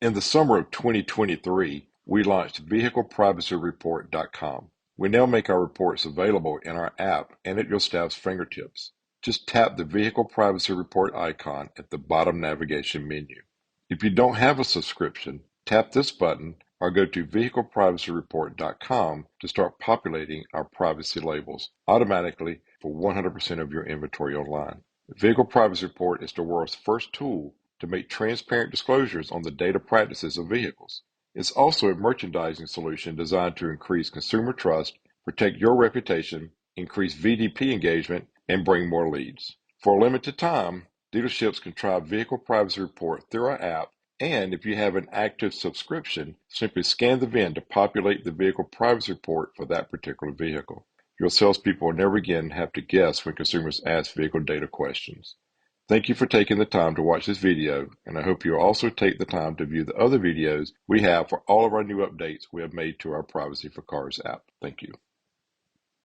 In the summer of 2023, we launched vehicleprivacyreport.com. We now make our reports available in our app and at your staff's fingertips. Just tap the Vehicle Privacy Report icon at the bottom navigation menu. If you don't have a subscription, tap this button or go to vehicleprivacyreport.com to start populating our privacy labels automatically for 100% of your inventory online. The Vehicle Privacy Report is the world's first tool to make transparent disclosures on the data practices of vehicles. It's also a merchandising solution designed to increase consumer trust, protect your reputation, increase VDP engagement, and bring more leads. For a limited time, dealerships can try Vehicle Privacy Report through our app, and if you have an active subscription, simply scan the VIN to populate the Vehicle Privacy Report for that particular vehicle. Your salespeople will never again have to guess when consumers ask vehicle data questions. Thank you for taking the time to watch this video, and I hope you'll also take the time to view the other videos we have for all of our new updates we have made to our Privacy4Cars app. Thank you.